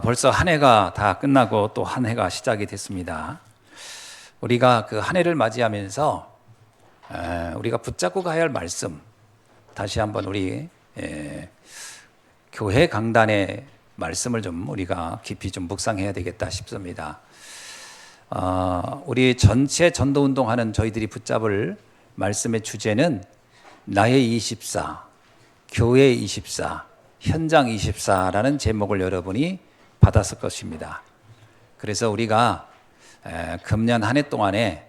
벌써 한 해가 다 끝나고 또 한 해가 시작이 됐습니다. 우리가 그 한 해를 맞이하면서 우리가 붙잡고 가야 할 말씀, 다시 한번 우리 교회 강단의 말씀을 좀 우리가 깊이 좀 묵상해야 되겠다 싶습니다. 우리 전체 전도운동하는 저희들이 붙잡을 말씀의 주제는 나의 24, 교회 24, 현장 24라는 제목을 여러분이 받았을 것입니다. 그래서 우리가 금년 한 해 동안에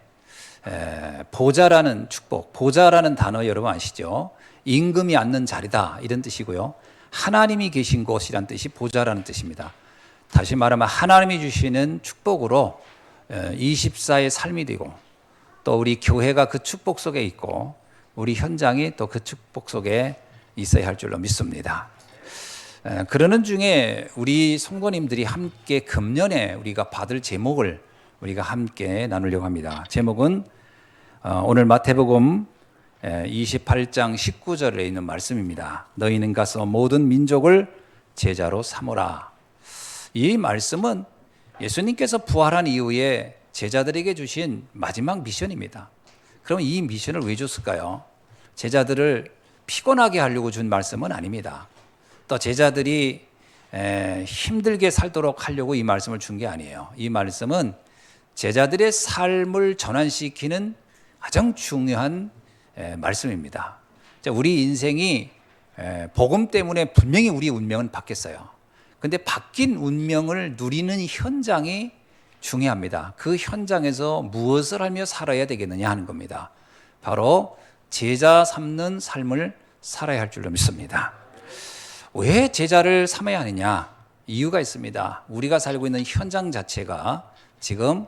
보좌라는 축복, 보좌라는 단어 여러분 아시죠? 임금이 앉는 자리다 이런 뜻이고요. 하나님이 계신 곳이란 뜻이 보좌라는 뜻입니다. 다시 말하면 하나님이 주시는 축복으로 24의 삶이 되고 또 우리 교회가 그 축복 속에 있고 우리 현장이 또 그 축복 속에 있어야 할 줄로 믿습니다. 그러는 중에 우리 성도님들이 함께 금년에 우리가 받을 제목을 우리가 함께 나누려고 합니다. 제목은 오늘 마태복음 28장 19절에 있는 말씀입니다. 너희는 가서 모든 민족을 제자로 삼으라. 이 말씀은 예수님께서 부활한 이후에 제자들에게 주신 마지막 미션입니다. 그럼 이 미션을 왜 줬을까요? 제자들을 피곤하게 하려고 준 말씀은 아닙니다. 또 제자들이 힘들게 살도록 하려고 이 말씀을 준 게 아니에요. 이 말씀은 제자들의 삶을 전환시키는 가장 중요한 말씀입니다. 우리 인생이 복음 때문에 분명히 우리 운명은 바뀌었어요. 근데 바뀐 운명을 누리는 현장이 중요합니다. 그 현장에서 무엇을 하며 살아야 되겠느냐 하는 겁니다. 바로 제자 삼는 삶을 살아야 할 줄로 믿습니다. 왜 제자를 삼아야 하느냐? 이유가 있습니다. 우리가 살고 있는 현장 자체가 지금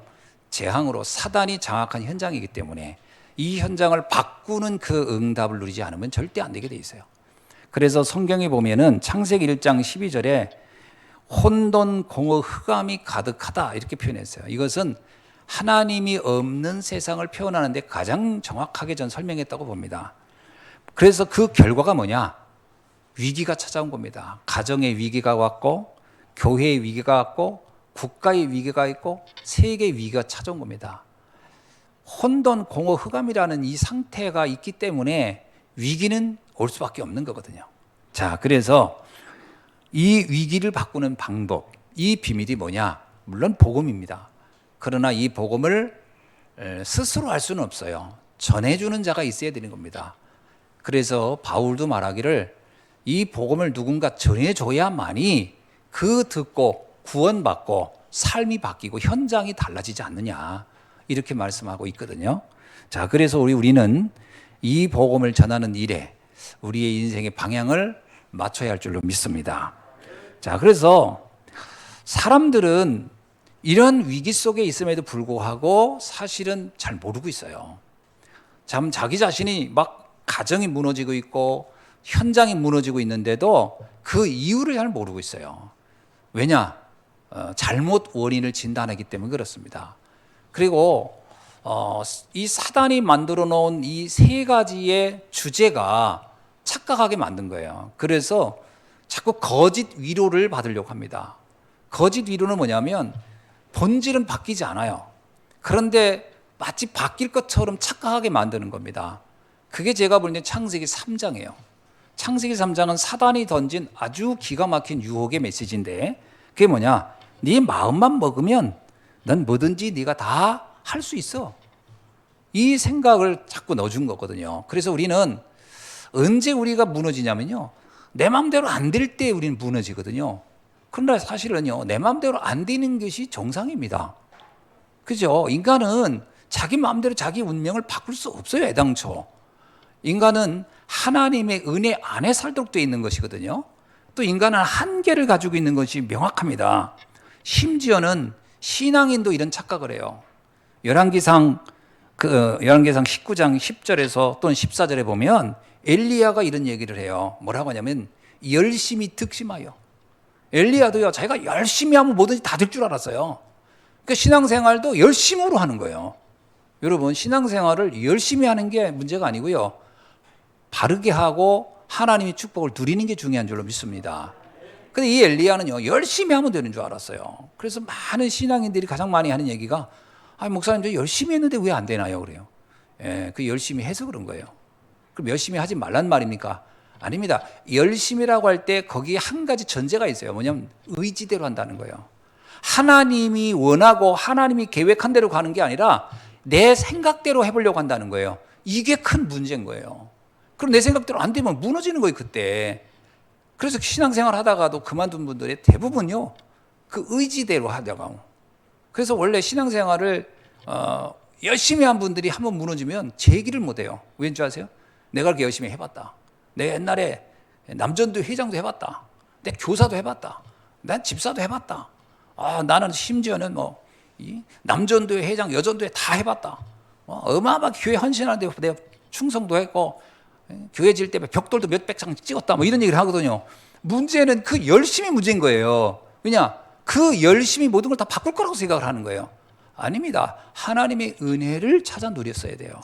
재앙으로 사단이 장악한 현장이기 때문에 이 현장을 바꾸는 그 응답을 누리지 않으면 절대 안 되게 돼 있어요. 그래서 성경에 보면은 창세기 1장 12절에 혼돈, 공허, 흑암이 가득하다 이렇게 표현했어요. 이것은 하나님이 없는 세상을 표현하는데 가장 정확하게 전 설명했다고 봅니다. 그래서 그 결과가 뭐냐? 위기가 찾아온 겁니다. 가정의 위기가 왔고 교회의 위기가 왔고 국가의 위기가 있고 세계의 위기가 찾아온 겁니다. 혼돈, 공허, 흑암이라는 이 상태가 있기 때문에 위기는 올 수밖에 없는 거거든요. 자, 그래서 이 위기를 바꾸는 방법, 이 비밀이 뭐냐? 물론 복음입니다. 그러나 이 복음을 스스로 할 수는 없어요. 전해주는 자가 있어야 되는 겁니다. 그래서 바울도 말하기를 이 복음을 누군가 전해줘야만이 그 듣고 구원받고 삶이 바뀌고 현장이 달라지지 않느냐 이렇게 말씀하고 있거든요. 자, 그래서 우리는 이 복음을 전하는 일에 우리의 인생의 방향을 맞춰야 할 줄로 믿습니다. 자, 그래서 사람들은 이런 위기 속에 있음에도 불구하고 사실은 잘 모르고 있어요. 참 자기 자신이 막 가정이 무너지고 있고 현장이 무너지고 있는데도 그 이유를 잘 모르고 있어요. 왜냐? 잘못 원인을 진단하기 때문에 그렇습니다. 그리고 이 사단이 만들어 놓은 이 세 가지의 주제가 착각하게 만든 거예요. 그래서 자꾸 거짓 위로를 받으려고 합니다. 거짓 위로는 뭐냐면 본질은 바뀌지 않아요. 그런데 마치 바뀔 것처럼 착각하게 만드는 겁니다. 그게 제가 볼 때 창세기 3장이에요. 창세기 3장은 사단이 던진 아주 기가 막힌 유혹의 메시지인데 그게 뭐냐? 네 마음만 먹으면 넌 뭐든지 네가 다 할 수 있어. 이 생각을 자꾸 넣어준 거거든요. 그래서 우리는 언제 우리가 무너지냐면요. 내 마음대로 안 될 때 우리는 무너지거든요. 그러나 사실은요. 내 마음대로 안 되는 것이 정상입니다. 그죠? 인간은 자기 마음대로 자기 운명을 바꿀 수 없어요. 애당초. 인간은 하나님의 은혜 안에 살도록 되어 있는 것이거든요. 또 인간은 한계를 가지고 있는 것이 명확합니다. 심지어는 신앙인도 이런 착각을 해요. 열왕기상 19장 10절에서 또는 14절에 보면 엘리야가 이런 얘기를 해요. 뭐라고 하냐면 열심히 득심하여. 엘리야도요, 자기가 열심히 하면 뭐든지 다 될 줄 알았어요. 그러니까 신앙생활도 열심으로 하는 거예요. 여러분, 신앙생활을 열심히 하는 게 문제가 아니고요. 바르게 하고 하나님의 축복을 누리는 게 중요한 줄로 믿습니다. 근데 이 엘리야는요, 열심히 하면 되는 줄 알았어요. 그래서 많은 신앙인들이 가장 많이 하는 얘기가, 아, 목사님, 저 열심히 했는데 왜 안 되나요? 그래요. 예, 그 열심히 해서 그런 거예요. 그럼 열심히 하지 말란 말입니까? 아닙니다. 열심이라고 할 때 거기에 한 가지 전제가 있어요. 뭐냐면 의지대로 한다는 거예요. 하나님이 원하고 하나님이 계획한 대로 가는 게 아니라 내 생각대로 해보려고 한다는 거예요. 이게 큰 문제인 거예요. 그럼 내 생각대로 안 되면 무너지는 거예요, 그때. 그래서 신앙생활 하다가도 그만둔 분들의 대부분요, 그 의지대로 하다가. 그래서 원래 신앙생활을 열심히 한 분들이 한번 무너지면 재기를 못해요. 왠지 아세요? 내가 그렇게 열심히 해봤다. 내가 옛날에 남전도 회장도 해봤다. 내가 교사도 해봤다. 난 집사도 해봤다. 아, 나는 심지어는 남전도회 회장, 여전도회 다 해봤다. 어마어마하게 교회 헌신하는데 내가 충성도 했고, 교회 질 때 벽돌도 몇백 장 찍었다. 이런 얘기를 하거든요. 문제는 그 열심이 문제인 거예요. 왜냐? 그 열심히 모든 걸 다 바꿀 거라고 생각을 하는 거예요. 아닙니다. 하나님의 은혜를 찾아 누렸어야 돼요.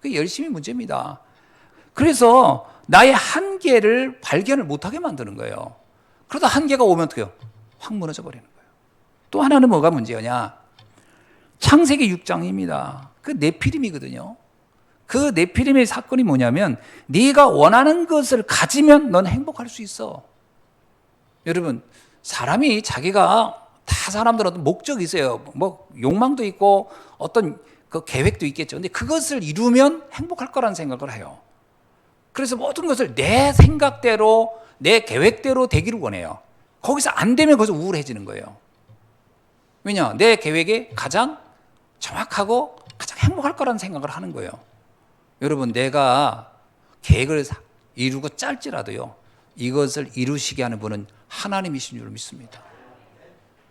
그 열심이 문제입니다. 그래서 나의 한계를 발견을 못하게 만드는 거예요. 그러다 한계가 오면 어떻게 해요? 확 무너져 버리는 거예요. 또 하나는 뭐가 문제냐? 창세기 6장입니다. 그 네피림이거든요. 그 네피림의 사건이 뭐냐면 네가 원하는 것을 가지면 넌 행복할 수 있어. 여러분, 사람이 자기가 다 사람들은 어떤 목적이 있어요. 욕망도 있고 어떤 그 계획도 있겠죠. 근데 그것을 이루면 행복할 거라는 생각을 해요. 그래서 모든 것을 내 생각대로 내 계획대로 되기를 원해요. 거기서 안 되면 거기서 우울해지는 거예요. 왜냐? 내 계획이 가장 정확하고 가장 행복할 거라는 생각을 하는 거예요. 여러분, 내가 계획을 이루고 짤지라도요, 이것을 이루시게 하는 분은 하나님이신 줄 믿습니다.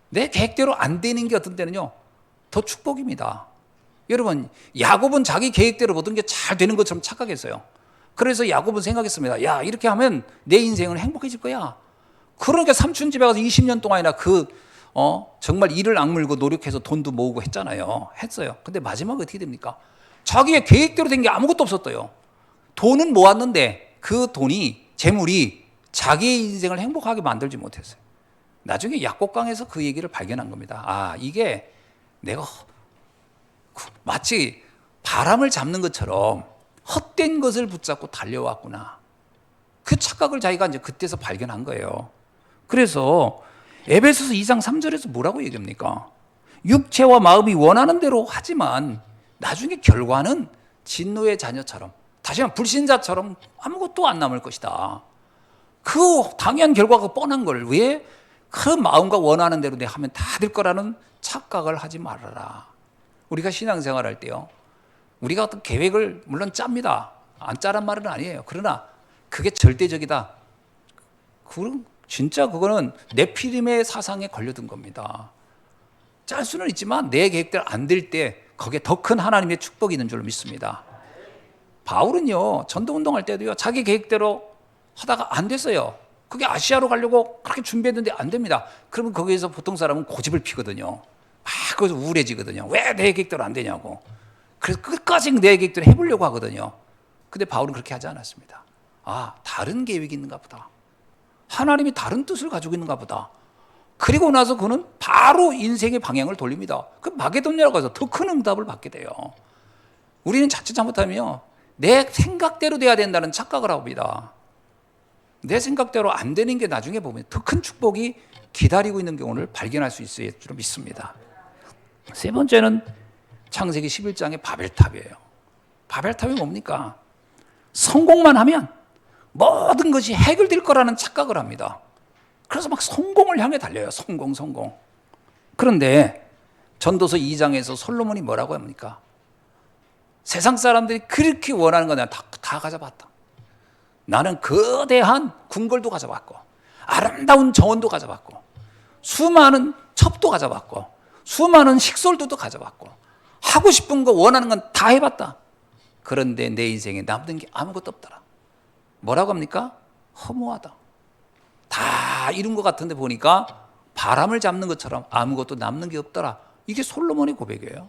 내 계획대로 안 되는 게 어떤 때는요, 더 축복입니다. 여러분, 야곱은 자기 계획대로 모든 게 잘 되는 것처럼 착각했어요. 그래서 야곱은 생각했습니다. 야, 이렇게 하면 내 인생은 행복해질 거야. 그러니까 삼촌 집에 가서 20년 동안이나 정말 이를 악물고 노력해서 돈도 모으고 했어요. 근데 마지막에 어떻게 됩니까? 자기의 계획대로 된 게 아무것도 없었대요. 돈은 모았는데 그 돈이, 재물이 자기의 인생을 행복하게 만들지 못했어요. 나중에 약곡강에서 그 얘기를 발견한 겁니다. 아, 이게 내가 마치 바람을 잡는 것처럼 헛된 것을 붙잡고 달려왔구나. 그 착각을 자기가 이제 그때서 발견한 거예요. 그래서 에베소서 2장 3절에서 뭐라고 얘기합니까? 육체와 마음이 원하는 대로 하지만 나중에 결과는 진노의 자녀처럼, 다시 말하면 불신자처럼 아무것도 안 남을 것이다. 그 당연한 결과가 뻔한 걸 왜 그 마음과 원하는 대로 내가 하면 다 될 거라는 착각을 하지 말아라. 우리가 신앙생활 할 때요, 우리가 어떤 계획을 물론 짭니다. 안 짜란 말은 아니에요. 그러나 그게 절대적이다. 진짜 그거는 네피림의 사상에 걸려든 겁니다. 짤 수는 있지만 내 계획대로 안 될 때 거기에 더 큰 하나님의 축복이 있는 줄로 믿습니다. 바울은요, 전도운동할 때도요, 자기 계획대로 하다가 안 됐어요. 그게 아시아로 가려고 그렇게 준비했는데 안 됩니다. 그러면 거기에서 보통 사람은 고집을 피거든요. 거기서 우울해지거든요. 왜 내 계획대로 안 되냐고. 그래서 끝까지 내 계획대로 해보려고 하거든요. 근데 바울은 그렇게 하지 않았습니다. 아, 다른 계획이 있는가 보다. 하나님이 다른 뜻을 가지고 있는가 보다. 그리고 나서 그는 바로 인생의 방향을 돌립니다. 그 마게도냐로 가서 더 큰 응답을 받게 돼요. 우리는 자칫 잘못하면 내 생각대로 돼야 된다는 착각을 합니다. 내 생각대로 안 되는 게 나중에 보면 더 큰 축복이 기다리고 있는 경우를 발견할 수 있을 줄 믿습니다. 세 번째는 창세기 11장의 바벨탑이에요. 바벨탑이 뭡니까? 성공만 하면 모든 것이 해결될 거라는 착각을 합니다. 그래서 막 성공을 향해 달려요. 성공. 그런데 전도서 2장에서 솔로몬이 뭐라고 합니까? 세상 사람들이 그렇게 원하는 거 내가 다 가져봤다. 나는 거대한 궁궐도 가져봤고, 아름다운 정원도 가져봤고, 수많은 첩도 가져봤고, 수많은 식솔들도 가져봤고, 하고 싶은 거 원하는 건 다 해봤다. 그런데 내 인생에 남는 게 아무것도 없더라. 뭐라고 합니까? 허무하다. 다 이룬 것 같은데 보니까 바람을 잡는 것처럼 아무것도 남는 게 없더라. 이게 솔로몬의 고백이에요.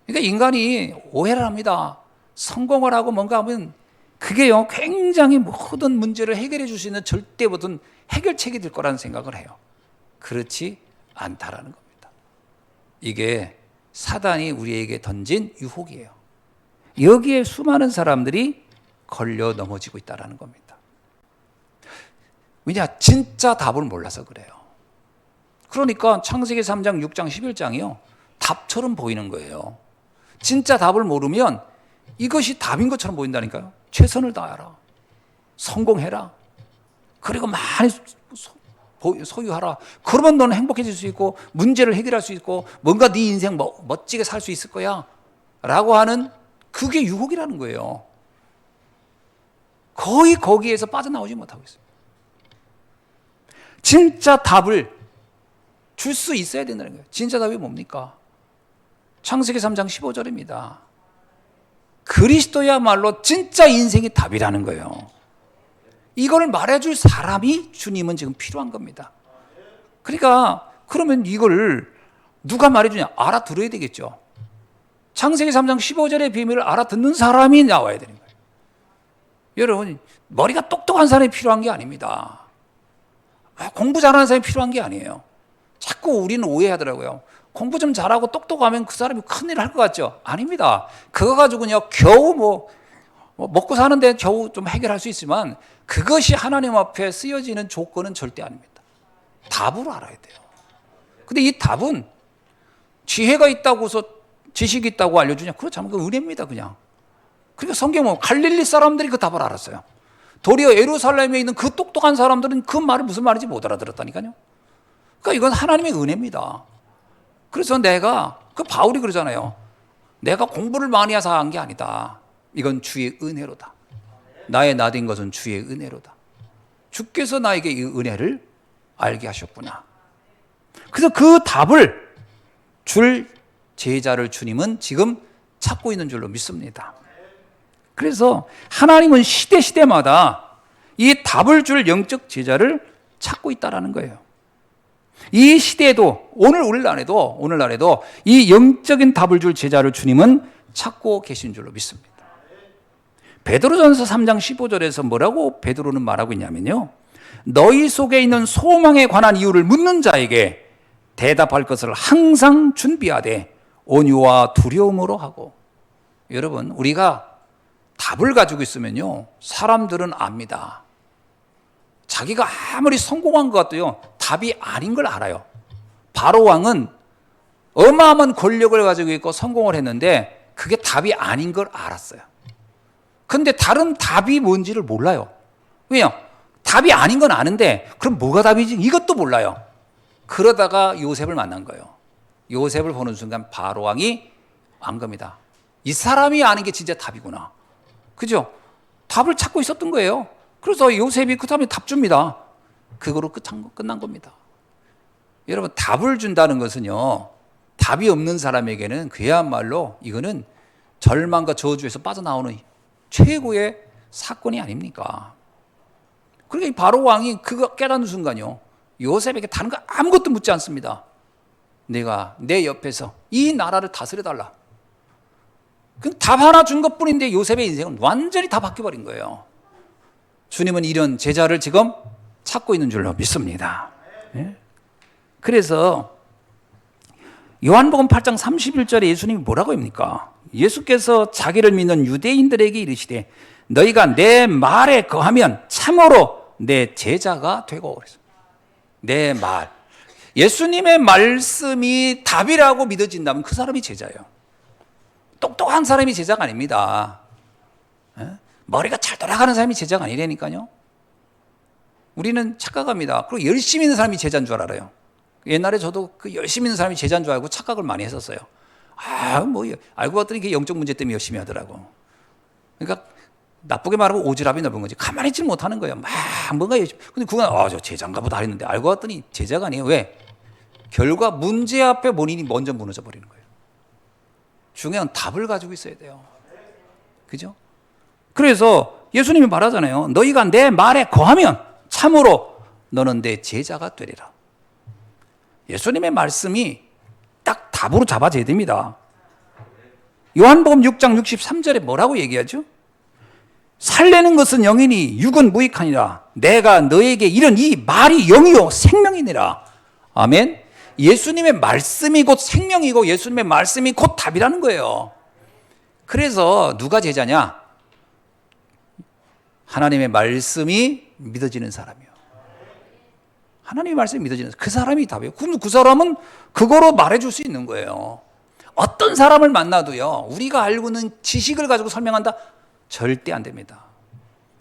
그러니까 인간이 오해를 합니다. 성공을 하고 뭔가 하면 그게요, 굉장히 모든 문제를 해결해 줄 수 있는 절대 모든 해결책이 될 거라는 생각을 해요. 그렇지 않다라는 겁니다. 이게 사단이 우리에게 던진 유혹이에요. 여기에 수많은 사람들이 걸려 넘어지고 있다는 겁니다. 왜냐? 진짜 답을 몰라서 그래요. 그러니까 창세기 3장, 6장, 11장이요. 답처럼 보이는 거예요. 진짜 답을 모르면 이것이 답인 것처럼 보인다니까요. 최선을 다하라. 성공해라. 그리고 많이 소유하라. 그러면 너는 행복해질 수 있고 문제를 해결할 수 있고 뭔가 네 인생 멋지게 살 수 있을 거야 라고 하는 그게 유혹이라는 거예요. 거의 거기에서 빠져나오지 못하고 있어요. 진짜 답을 줄 수 있어야 된다는 거예요. 진짜 답이 뭡니까? 창세기 3장 15절입니다. 그리스도야말로 진짜 인생의 답이라는 거예요. 이걸 말해줄 사람이 주님은 지금 필요한 겁니다. 그러니까 그러면 이걸 누가 말해주냐? 알아들어야 되겠죠. 창세기 3장 15절의 비밀을 알아듣는 사람이 나와야 되는 거예요. 여러분, 머리가 똑똑한 사람이 필요한 게 아닙니다. 공부 잘하는 사람이 필요한 게 아니에요. 자꾸 우리는 오해하더라고요. 공부 좀 잘하고 똑똑하면 그 사람이 큰일을 할 것 같죠? 아닙니다. 그거 가지고요, 겨우 먹고 사는데 겨우 좀 해결할 수 있지만 그것이 하나님 앞에 쓰여지는 조건은 절대 아닙니다. 답을 알아야 돼요. 근데 이 답은 지혜가 있다고서 지식이 있다고 알려주냐? 그렇지 않으면 그 은혜입니다, 그냥. 그러니까 성경은 갈릴리 사람들이 그 답을 알았어요. 도리어 예루살렘에 있는 그 똑똑한 사람들은 그 말이 무슨 말인지 못 알아들었다니까요. 그러니까 이건 하나님의 은혜입니다. 그래서 내가, 그 바울이 그러잖아요. 내가 공부를 많이 해서 한 게 아니다. 이건 주의 은혜로다. 나의 나된 것은 주의 은혜로다. 주께서 나에게 이 은혜를 알게 하셨구나. 그래서 그 답을 줄 제자를 주님은 지금 찾고 있는 줄로 믿습니다. 그래서 하나님은 시대마다 이 답을 줄 영적 제자를 찾고 있다는 거예요. 이 시대에도 오늘날에도 이 영적인 답을 줄 제자를 주님은 찾고 계신 줄로 믿습니다. 베드로전서 3장 15절에서 뭐라고 베드로는 말하고 있냐면요. 너희 속에 있는 소망에 관한 이유를 묻는 자에게 대답할 것을 항상 준비하되 온유와 두려움으로 하고. 여러분, 우리가 답을 가지고 있으면요, 사람들은 압니다. 자기가 아무리 성공한 것 같아도 답이 아닌 걸 알아요. 바로 왕은 어마어마한 권력을 가지고 있고 성공을 했는데 그게 답이 아닌 걸 알았어요. 근데 다른 답이 뭔지를 몰라요. 왜냐? 답이 아닌 건 아는데 그럼 뭐가 답이지? 이것도 몰라요. 그러다가 요셉을 만난 거예요. 요셉을 보는 순간 바로 왕이 안 겁니다. 이 사람이 아는 게 진짜 답이구나. 그죠? 답을 찾고 있었던 거예요. 그래서 요셉이 그 다음에 답 줍니다. 그거로 끝난 겁니다. 여러분, 답을 준다는 것은요, 답이 없는 사람에게는 그야말로 이거는 절망과 저주에서 빠져나오는 최고의 사건이 아닙니까? 그러니까 이 바로 왕이 그거 깨닫는 순간요, 요셉에게 다른 거 아무것도 묻지 않습니다. 내가 내 옆에서 이 나라를 다스려달라. 그 답 하나 준 것뿐인데 요셉의 인생은 완전히 다 바뀌어버린 거예요. 주님은 이런 제자를 지금 찾고 있는 줄로 믿습니다. 예? 그래서 요한복음 8장 31절에 예수님이 뭐라고 합니까? 예수께서 자기를 믿는 유대인들에게 이르시되 너희가 내 말에 거하면 참으로 내 제자가 되고 그랬어요. 내 말. 예수님의 말씀이 답이라고 믿어진다면 그 사람이 제자예요. 똑똑한 사람이 제자가 아닙니다. 머리가 잘 돌아가는 사람이 제자가 아니라니까요. 우리는 착각합니다. 그리고 열심히 있는 사람이 제자인 줄 알아요. 옛날에 저도 그 열심히 있는 사람이 제자인 줄 알고 착각을 많이 했었어요. 알고 봤더니 그게 영적 문제 때문에 열심히 하더라고. 그러니까 나쁘게 말하면 오지랖이 넓은 거지. 가만히 있지 못하는 거예요. 뭔가 열심히. 근데 그건 저 제자인가 보다 했는데 알고 봤더니 제자가 아니에요. 왜? 결과 문제 앞에 본인이 먼저 무너져 버리는 거예요. 중요한 답을 가지고 있어야 돼요. 그죠? 그래서 예수님이 말하잖아요. 너희가 내 말에 거하면 참으로 너는 내 제자가 되리라. 예수님의 말씀이 딱 답으로 잡아져야 됩니다. 요한복음 6장 63절에 뭐라고 얘기하죠? 살려는 것은 영이니 육은 무익하니라. 내가 너에게 이런 이 말이 영이요 생명이니라. 아멘. 예수님의 말씀이 곧 생명이고 예수님의 말씀이 곧 답이라는 거예요. 그래서 누가 제자냐? 하나님의 말씀이 믿어지는 사람이요. 하나님의 말씀이 믿어지는 그 사람이 답이에요. 그럼 그 사람은 그거로 말해줄 수 있는 거예요. 어떤 사람을 만나도요, 우리가 알고 있는 지식을 가지고 설명한다? 절대 안 됩니다.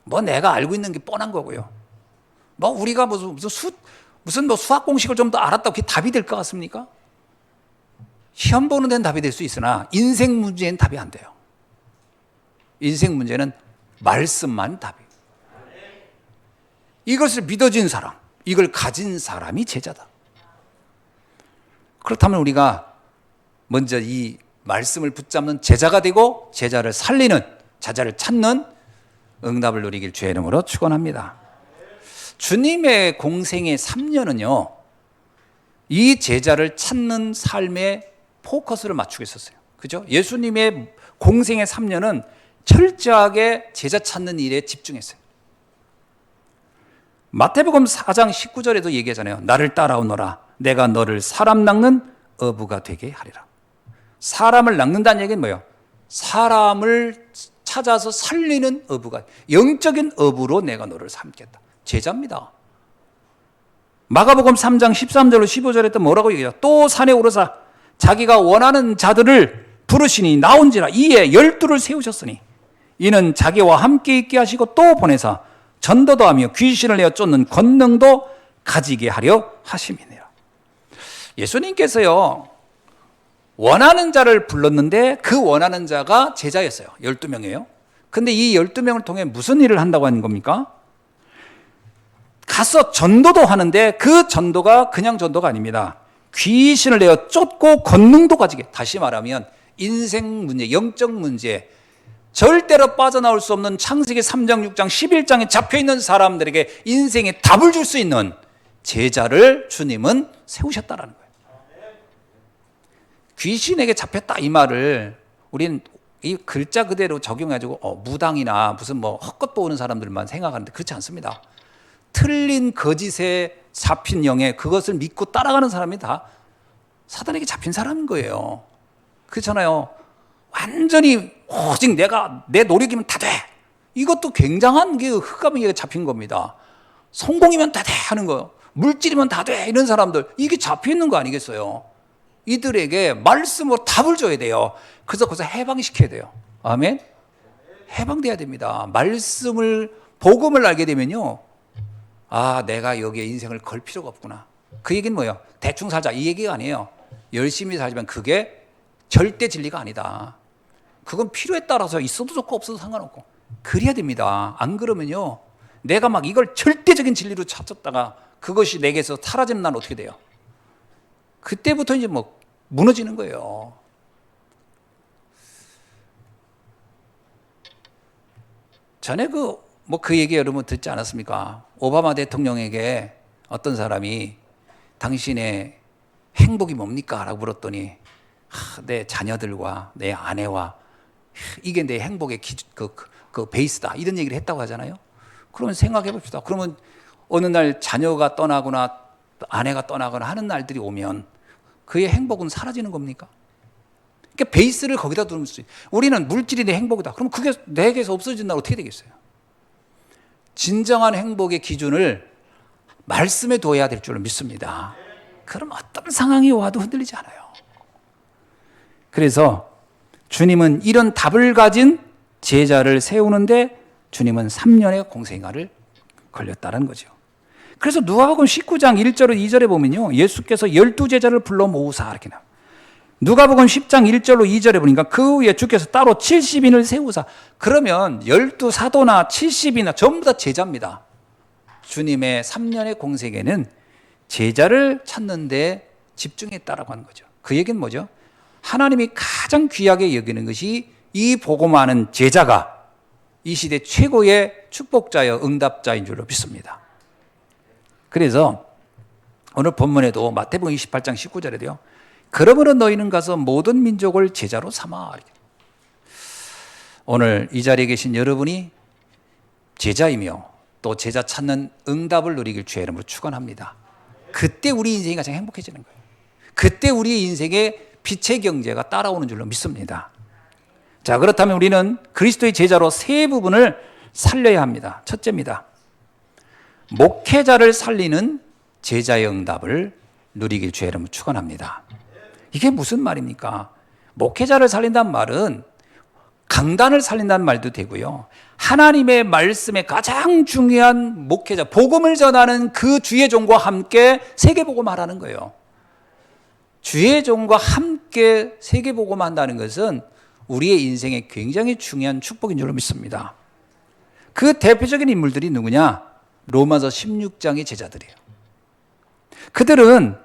뭐 내가 알고 있는 게 뻔한 거고요. 뭐 우리가 무슨 수학 공식을 좀 더 알았다고 그게 답이 될 것 같습니까? 시험 보는 데는 답이 될 수 있으나 인생 문제는 답이 안 돼요. 인생 문제는 말씀만 답이에요. 이것을 믿어진 사람, 이걸 가진 사람이 제자다. 그렇다면 우리가 먼저 이 말씀을 붙잡는 제자가 되고 제자를 살리는, 제자를 찾는 응답을 누리길 주의 이름으로 축원합니다. 주님의 공생의 3년은요, 이 제자를 찾는 삶에 포커스를 맞추고 있었어요. 그죠? 예수님의 공생의 3년은 철저하게 제자 찾는 일에 집중했어요. 마태복음 4장 19절에도 얘기하잖아요. 나를 따라오너라. 내가 너를 사람 낚는 어부가 되게 하리라. 사람을 낚는다는 얘기는 뭐예요? 사람을 찾아서 살리는 어부가, 영적인 어부로 내가 너를 삼겠다. 제자입니다. 마가복음 3장 13절로 15절에 또 뭐라고 얘기해요? 또 산에 오르사 자기가 원하는 자들을 부르시니 나온지라. 이에 12를 세우셨으니 이는 자기와 함께 있게 하시고 또 보내사 전도도 하며 귀신을 내어 쫓는 권능도 가지게 하려 하심이니라. 예수님께서요, 원하는 자를 불렀는데 그 원하는 자가 제자였어요. 12명이에요. 근데 이 12명을 통해 무슨 일을 한다고 하는 겁니까? 가서 전도도 하는데 그 전도가 그냥 전도가 아닙니다. 귀신을 내어 쫓고 권능도 가지게. 다시 말하면 인생 문제, 영적 문제, 절대로 빠져나올 수 없는 창세기 3장, 6장, 11장에 잡혀있는 사람들에게 인생의 답을 줄 수 있는 제자를 주님은 세우셨다라는 거예요. 귀신에게 잡혔다 이 말을 우리는 이 글자 그대로 적용해가지고 무당이나 무슨 뭐 헛것 보는 사람들만 생각하는데 그렇지 않습니다. 틀린 거짓에 잡힌 영에 그것을 믿고 따라가는 사람이 다 사단에게 잡힌 사람인 거예요. 그렇잖아요. 완전히 오직 내 노력이면 다 돼. 이것도 굉장한 게 흑암에게 잡힌 겁니다. 성공이면 다 돼 하는 거예요. 물질이면 다 돼 이런 사람들, 이게 잡혀 있는 거 아니겠어요? 이들에게 말씀으로 답을 줘야 돼요. 그래서 거기서 해방시켜야 돼요. 아멘? 해방돼야 됩니다. 복음을 알게 되면요, 아, 내가 여기에 인생을 걸 필요가 없구나. 그 얘기는 뭐예요? 대충 살자 이 얘기가 아니에요. 열심히 살지만 그게 절대 진리가 아니다. 그건 필요에 따라서 있어도 좋고 없어도 상관없고 그래야 됩니다. 안 그러면요, 내가 막 이걸 절대적인 진리로 찾았다가 그것이 내게서 사라지는 날 어떻게 돼요? 그때부터 이제 뭐 무너지는 거예요. 전에 그 얘기 여러분 듣지 않았습니까? 오바마 대통령에게 어떤 사람이 당신의 행복이 뭡니까? 라고 물었더니 내 자녀들과 내 아내와 이게 내 행복의 그 베이스다 이런 얘기를 했다고 하잖아요. 그러면 생각해 봅시다. 그러면 어느 날 자녀가 떠나거나 아내가 떠나거나 하는 날들이 오면 그의 행복은 사라지는 겁니까? 그러니까 베이스를 거기다 두는 수 있어요. 우리는 물질이 내 행복이다. 그럼 그게 내게서 없어진 날 어떻게 되겠어요? 진정한 행복의 기준을 말씀에 둬야 될 줄로 믿습니다. 그럼 어떤 상황이 와도 흔들리지 않아요. 그래서 주님은 이런 답을 가진 제자를 세우는데 주님은 3년의 공생활을 걸렸다는 거죠. 그래서 누가복음 19장 1절로 2절에 보면요, 예수께서 12제자를 불러 모으사 이렇게 나와요. 누가복음 10장 1절로 2절에 보니까 그 후에 주께서 따로 70인을 세우사. 그러면 12사도나 70이나 전부 다 제자입니다. 주님의 3년의 공생에는 제자를 찾는 데 집중했다라고 하는 거죠. 그 얘기는 뭐죠? 하나님이 가장 귀하게 여기는 것이 이 복음하는 제자가 이 시대 최고의 축복자여 응답자인 줄로 믿습니다. 그래서 오늘 본문에도 마태복음 28장 19절에도요. 그러므로 너희는 가서 모든 민족을 제자로 삼아. 오늘 이 자리에 계신 여러분이 제자이며 또 제자 찾는 응답을 누리길 주의 이름으로 축원합니다. 그때 우리 인생이 가장 행복해지는 거예요. 그때 우리 인생에 빛의 경제가 따라오는 줄로 믿습니다. 자, 그렇다면 우리는 그리스도의 제자로 세 부분을 살려야 합니다. 첫째입니다. 목회자를 살리는 제자의 응답을 누리길 주의 이름으로 축원합니다. 이게 무슨 말입니까? 목회자를 살린다는 말은 강단을 살린다는 말도 되고요. 하나님의 말씀에 가장 중요한 목회자, 복음을 전하는 그 주의 종과 함께 세계복음 하라는 거예요. 주의 종과 함께 세계복음 한다는 것은 우리의 인생에 굉장히 중요한 축복인 줄로 믿습니다. 그 대표적인 인물들이 누구냐? 로마서 16장의 제자들이에요. 그들은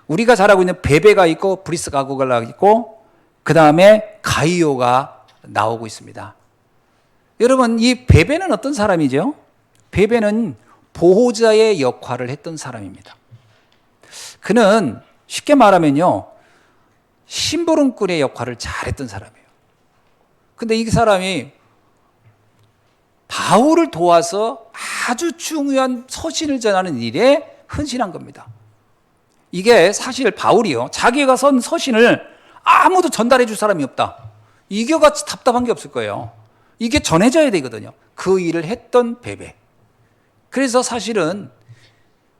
우리가 잘 알고 있는 베베가 있고 브리스가고가 있고 그 다음에 가이오가 나오고 있습니다. 여러분, 이 베베는 어떤 사람이죠? 베베는 보호자의 역할을 했던 사람입니다. 그는 쉽게 말하면요, 심부름꾼의 역할을 잘했던 사람이에요. 근데 이 사람이 바울을 도와서 아주 중요한 서신을 전하는 일에 헌신한 겁니다. 이게 사실 바울이요, 자기가 쓴 서신을 아무도 전달해 줄 사람이 없다. 이겨같이 답답한 게 없을 거예요. 이게 전해져야 되거든요. 그 일을 했던 베베. 그래서 사실은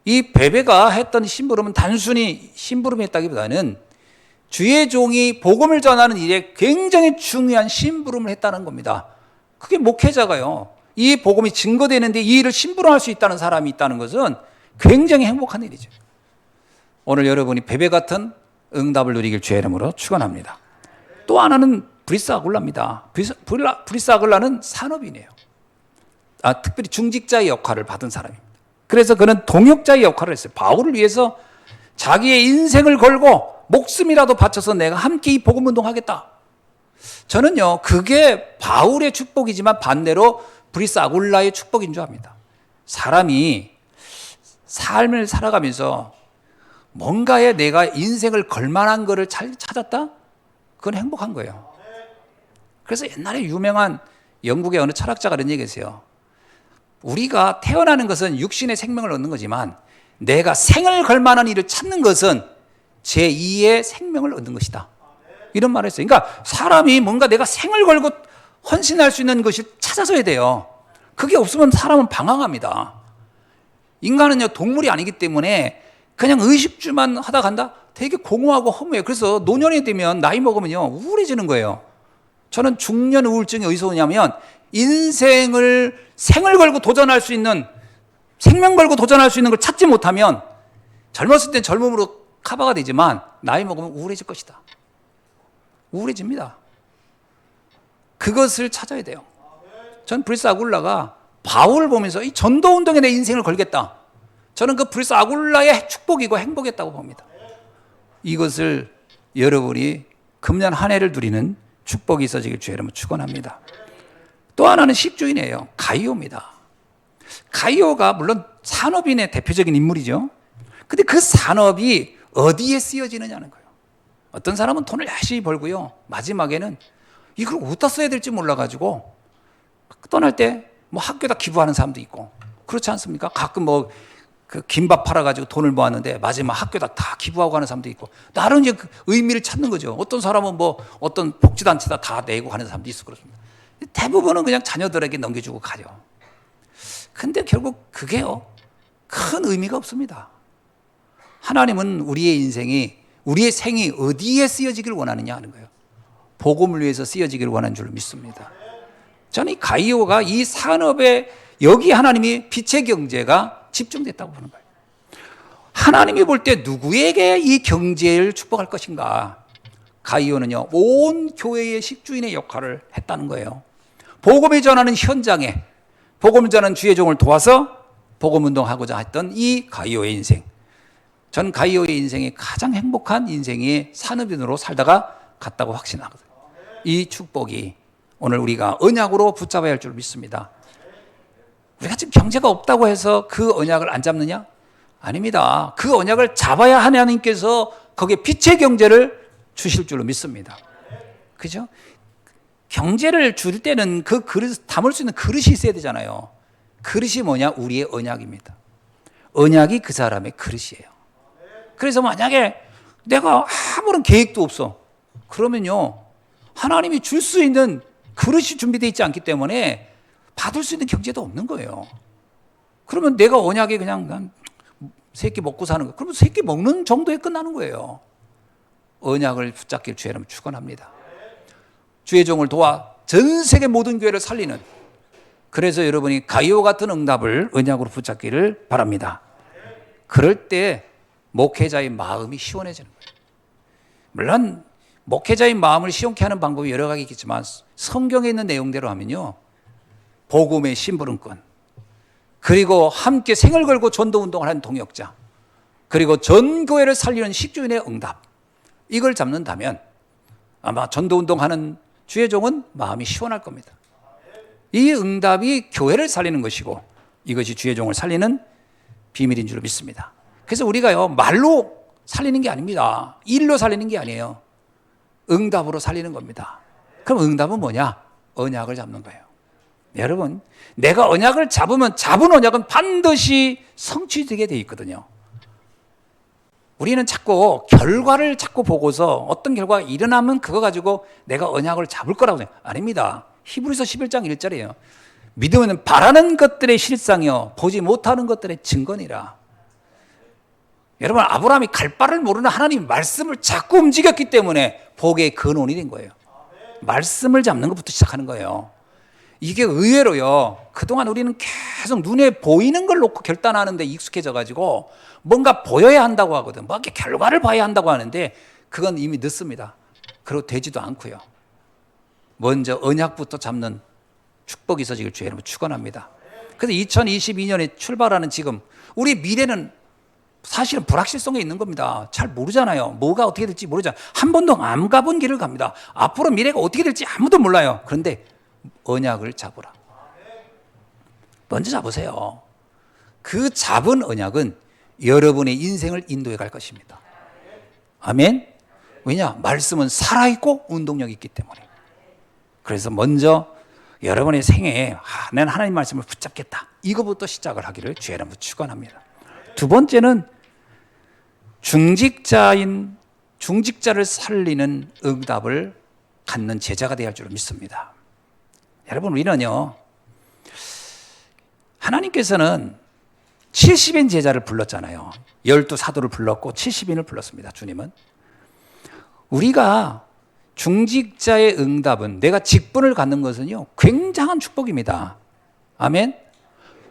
이 베베가 했던 심부름은 단순히 심부름이 했다기보다는 주의 종이 복음을 전하는 일에 굉장히 중요한 심부름을 했다는 겁니다. 그게 목회자가요, 이 복음이 증거되는데 이 일을 심부름할 수 있다는 사람이 있다는 것은 굉장히 행복한 일이죠. 오늘 여러분이 베베 같은 응답을 누리길 주의 이름으로 축원합니다. 또 하나는 브리스 아굴라입니다. 브리스 아굴라는 산업인이에요. 특별히 중직자의 역할을 받은 사람입니다. 그래서 그는 동역자의 역할을 했어요. 바울을 위해서 자기의 인생을 걸고 목숨이라도 바쳐서 내가 함께 이 복음 운동하겠다. 저는요, 그게 바울의 축복이지만 반대로 브리스 아굴라의 축복인 줄 압니다. 사람이 삶을 살아가면서 뭔가에 내가 인생을 걸만한 거를 잘 찾았다? 그건 행복한 거예요. 그래서 옛날에 유명한 영국의 어느 철학자가 이런 얘기했어요. 우리가 태어나는 것은 육신의 생명을 얻는 거지만 내가 생을 걸 만한 일을 찾는 것은 제2의 생명을 얻는 것이다. 이런 말을 했어요. 그러니까 사람이 뭔가 내가 생을 걸고 헌신할 수 있는 것이 찾아서야 돼요. 그게 없으면 사람은 방황합니다. 인간은요, 동물이 아니기 때문에 그냥 의식주만 하다 간다? 되게 공허하고 허무해요. 그래서 노년이 되면, 나이 먹으면요, 우울해지는 거예요. 저는 중년 우울증이 어디서 오냐면 인생을 생을 걸고 도전할 수 있는, 생명 걸고 도전할 수 있는 걸 찾지 못하면 젊었을 땐 젊음으로 커버가 되지만 나이 먹으면 우울해질 것이다. 우울해집니다. 그것을 찾아야 돼요. 전 브리스 아굴라가 바울을 보면서 이 전도운동에 내 인생을 걸겠다. 저는 그 브리스 아굴라의 축복이고 행복했다고 봅니다. 이것을 여러분이 금년 한 해를 누리는 축복이 있어지길 주의 이름으로 축원합니다. 또 하나는 식주인이에요. 가이오입니다. 가이오가 물론 산업인의 대표적인 인물이죠. 근데 그 산업이 어디에 쓰여지느냐는 거예요. 어떤 사람은 돈을 열심히 벌고요, 마지막에는 이걸 어디다 써야 될지 몰라가지고 떠날 때 뭐 학교에다 기부하는 사람도 있고, 그렇지 않습니까? 가끔 뭐 그 김밥 팔아가지고 돈을 모았는데 마지막 학교에다 다 기부하고 가는 사람도 있고, 나름 이제 그 의미를 찾는 거죠. 어떤 사람은 뭐 어떤 복지단체다 다 내고 가는 사람도 있고 그렇습니다. 대부분은 그냥 자녀들에게 넘겨주고 가요. 근데 결국 그게요, 큰 의미가 없습니다. 하나님은 우리의 인생이, 우리의 생이 어디에 쓰여지길 원하느냐 하는 거예요. 복음을 위해서 쓰여지길 원하는 줄로 믿습니다. 저는 이 가이오가 이 산업에, 여기 하나님이 빛의 경제가 집중됐다고 보는 거예요. 하나님이 볼 때 누구에게 이 경제를 축복할 것인가? 가이오는요, 온 교회의 식주인의 역할을 했다는 거예요. 복음을 전하는 현장에 복음을 전하는 주의 종을 도와서 복음 운동하고자 했던 이 가이오의 인생, 전 가이오의 인생이 가장 행복한 인생의 산업인으로 살다가 갔다고 확신하거든요. 이 축복이 오늘 우리가 언약으로 붙잡아야 할 줄 믿습니다. 우리가 지금 경제가 없다고 해서 그 언약을 안 잡느냐? 아닙니다. 그 언약을 잡아야 하나님께서 거기에 빛의 경제를 주실 줄로 믿습니다. 그죠? 경제를 줄 때는 그 그릇, 담을 수 있는 그릇이 있어야 되잖아요. 그릇이 뭐냐? 우리의 언약입니다. 언약이 그 사람의 그릇이에요. 그래서 만약에 내가 아무런 계획도 없어. 그러면요, 하나님이 줄 수 있는 그릇이 준비되어 있지 않기 때문에 받을 수 있는 경제도 없는 거예요. 그러면 내가 언약에 그냥 세 끼 먹고 사는 거. 그러면 세 끼 먹는 정도에 끝나는 거예요. 언약을 붙잡길 주의 이름으로 축원합니다. 주의 종을 도와 전 세계 모든 교회를 살리는, 그래서 여러분이 가이오 같은 응답을 언약으로 붙잡기를 바랍니다. 그럴 때 목회자의 마음이 시원해지는 거예요. 물론 목회자의 마음을 시원케 하는 방법이 여러 가지 있겠지만 성경에 있는 내용대로 하면요, 복음의 심부름꾼, 그리고 함께 생을 걸고 전도운동을 하는 동역자, 그리고 전 교회를 살리는 식주인의 응답, 이걸 잡는다면 아마 전도운동하는 주의 종은 마음이 시원할 겁니다. 이 응답이 교회를 살리는 것이고 이것이 주의 종을 살리는 비밀인 줄 믿습니다. 그래서 우리가요, 말로 살리는 게 아닙니다. 일로 살리는 게 아니에요. 응답으로 살리는 겁니다. 그럼 응답은 뭐냐? 언약을 잡는 거예요. 여러분, 내가 언약을 잡으면 잡은 언약은 반드시 성취되게 돼 있거든요. 우리는 자꾸 결과를 자꾸 보고서 어떤 결과가 일어나면 그거 가지고 내가 언약을 잡을 거라고 생각해요. 아닙니다. 히브리서 11장 1절이에요. 믿음은 바라는 것들의 실상이요 보지 못하는 것들의 증거니라. 여러분, 아브라함이 갈 바를 모르는 하나님의 말씀을 자꾸 움직였기 때문에 복의 근원이 된 거예요. 말씀을 잡는 것부터 시작하는 거예요. 이게 의외로요, 그동안 우리는 계속 눈에 보이는 걸 놓고 결단하는데 익숙해져 가지고 뭔가 보여야 한다고 하거든. 뭐 이렇게 결과를 봐야 한다고 하는데 그건 이미 늦습니다. 그리고 되지도 않고요. 먼저 언약부터 잡는 축복이 있어지길 주의 이름으로 축원합니다. 그래서 2022년에 출발하는 지금 우리 미래는 사실은 불확실성에 있는 겁니다. 잘 모르잖아요. 뭐가 어떻게 될지 모르잖아요. 한 번도 안 가본 길을 갑니다. 앞으로 미래가 어떻게 될지 아무도 몰라요. 그런데 언약을 잡으라. 먼저 잡으세요. 그 잡은 언약은 여러분의 인생을 인도해 갈 것입니다. 아멘. 왜냐? 말씀은 살아있고 운동력이 있기 때문에. 그래서 먼저 여러분의 생애에 난 하나님 말씀을 붙잡겠다, 이거부터 시작을 하기를 주의 이름으로 축원합니다. 두 번째는 중직자를 살리는 응답을 갖는 제자가 되어야 할 줄 믿습니다. 여러분, 우리는요, 하나님께서는 70인 제자를 불렀잖아요. 12사도를 불렀고 70인을 불렀습니다. 주님은. 우리가 중직자의 응답은, 내가 직분을 갖는 것은요, 굉장한 축복입니다. 아멘.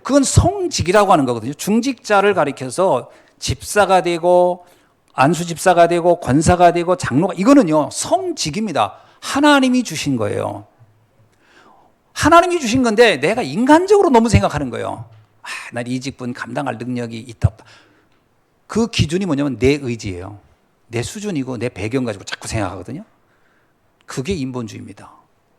그건 성직이라고 하는 거거든요. 중직자를 가리켜서 집사가 되고 안수집사가 되고 권사가 되고 장로가, 이거는요 성직입니다. 하나님이 주신 거예요. 하나님이 주신 건데 내가 인간적으로 너무 생각하는 거예요. 난 이 직분 감당할 능력이 있다 없다. 그 기준이 뭐냐면 내 의지예요. 내 수준이고 내 배경 가지고 자꾸 생각하거든요. 그게 인본주의입니다.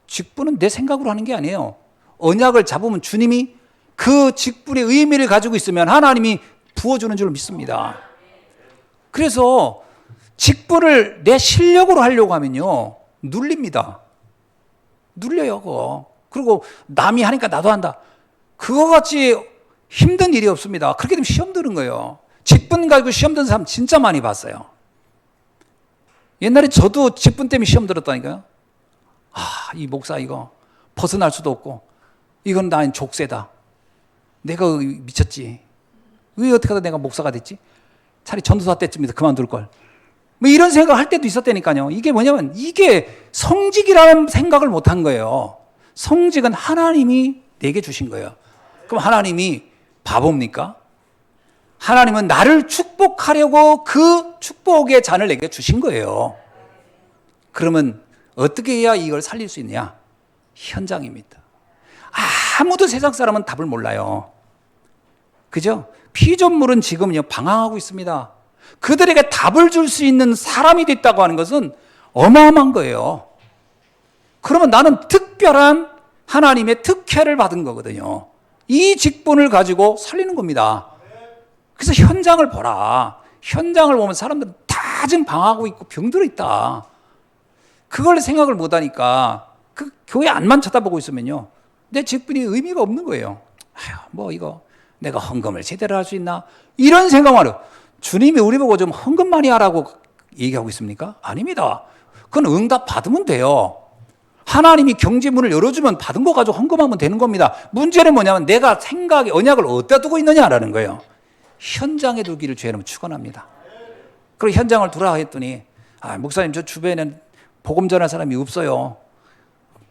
직분은 내 생각으로 하는 게 아니에요. 언약을 잡으면 주님이 그 직분의 의미를 가지고 있으면 하나님이 부어주는 줄 믿습니다. 그래서 직분을 내 실력으로 하려고 하면요, 눌립니다. 눌려요, 그거. 그리고 남이 하니까 나도 한다. 그거 같이 힘든 일이 없습니다. 그렇게 되면 시험 드는 거예요. 직분 가지고 시험 드는 사람 진짜 많이 봤어요. 옛날에 저도 직분 때문에 시험 들었다니까요. 이 목사 이거 벗어날 수도 없고, 이건 나의 족쇄다. 내가 미쳤지. 왜 어떻게 하다 내가 목사가 됐지? 차라리 전도사 때쯤에도 그만둘 걸. 뭐 이런 생각을 할 때도 있었다니까요. 이게 뭐냐면 이게 성직이라는 생각을 못한 거예요. 성직은 하나님이 내게 주신 거예요. 그럼 하나님이 바보입니까? 하나님은 나를 축복하려고 그 축복의 잔을 내게 주신 거예요. 그러면 어떻게 해야 이걸 살릴 수 있느냐? 현장입니다. 아무도 세상 사람은 답을 몰라요. 그죠? 피조물은 지금요 방황하고 있습니다. 그들에게 답을 줄 수 있는 사람이 됐다고 하는 것은 어마어마한 거예요. 그러면 나는 특별한 하나님의 특혜를 받은 거거든요. 이 직분을 가지고 살리는 겁니다. 그래서 현장을 보라. 현장을 보면 사람들은 다 지금 방황하고 있고 병들어 있다. 그걸 생각을 못하니까 그 교회 안만 쳐다보고 있으면요, 내 직분이 의미가 없는 거예요. 아휴, 뭐 이거 내가 헌금을 제대로 할 수 있나? 이런 생각만 해요. 주님이 우리 보고 좀 헌금 많이 하라고 얘기하고 있습니까? 아닙니다. 그건 응답 받으면 돼요. 하나님이 경제문을 열어주면 받은 거 가지고 헌금하면 되는 겁니다. 문제는 뭐냐면 내가 생각에 언약을 어디다 두고 있느냐라는 거예요. 현장에 두기를 주의하면 축원합니다. 그리고 현장을 두라 했더니 목사님 저 주변에는 복음 전할 사람이 없어요.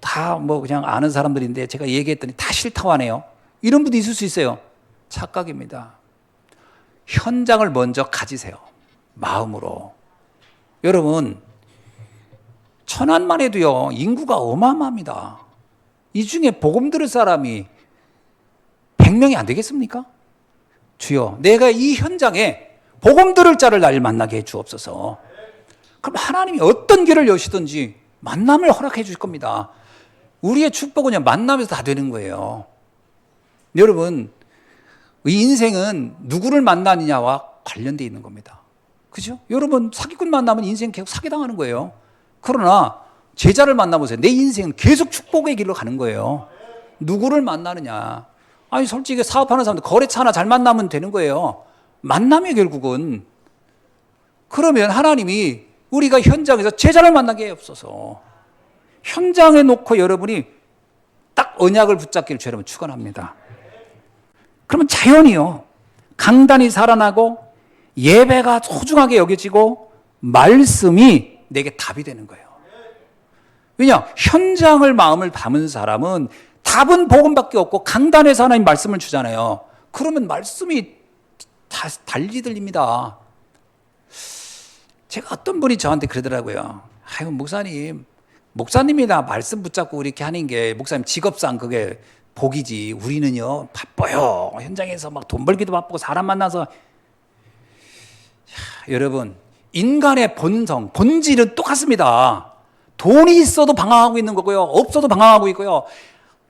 다 뭐 그냥 아는 사람들인데 제가 얘기했더니 다 싫다고 하네요. 이런 분도 있을 수 있어요. 착각입니다. 현장을 먼저 가지세요. 마음으로. 여러분 천안만 해도요 인구가 어마어마합니다. 이 중에 복음 들을 사람이 100명이 안 되겠습니까? 주여 내가 이 현장에 복음 들을 자를 날 만나게 해 주옵소서. 그럼 하나님이 어떤 길을 여시든지 만남을 허락해 주실 겁니다. 우리의 축복은 만남에서 다 되는 거예요. 여러분 이 인생은 누구를 만나느냐와 관련되어 있는 겁니다. 그죠? 여러분 사기꾼 만나면 인생 계속 사기당하는 거예요. 그러나 제자를 만나보세요. 내 인생은 계속 축복의 길로 가는 거예요. 누구를 만나느냐. 아니 솔직히 사업하는 사람들 거래처 하나 잘 만나면 되는 거예요. 만남이 결국은. 그러면 하나님이 우리가 현장에서 제자를 만나게 없어서 현장에 놓고 여러분이 딱 언약을 붙잡기를 여러분 축원합니다. 그러면 자연히요 강단이 살아나고 예배가 소중하게 여겨지고 말씀이 내게 답이 되는 거예요. 왜냐? 현장을 마음을 담은 사람은 답은 복음밖에 없고 강단에서 하나님 말씀을 주잖아요. 그러면 말씀이 다 달리 들립니다. 제가 어떤 분이 저한테 그러더라고요. 아유 목사님이나 말씀 붙잡고 이렇게 하는 게 목사님 직업상 그게 복이지. 우리는요 바빠요. 현장에서 막 돈 벌기도 바쁘고 사람 만나서. 여러분 인간의 본성, 본질은 똑같습니다. 돈이 있어도 방황하고 있는 거고요. 없어도 방황하고 있고요.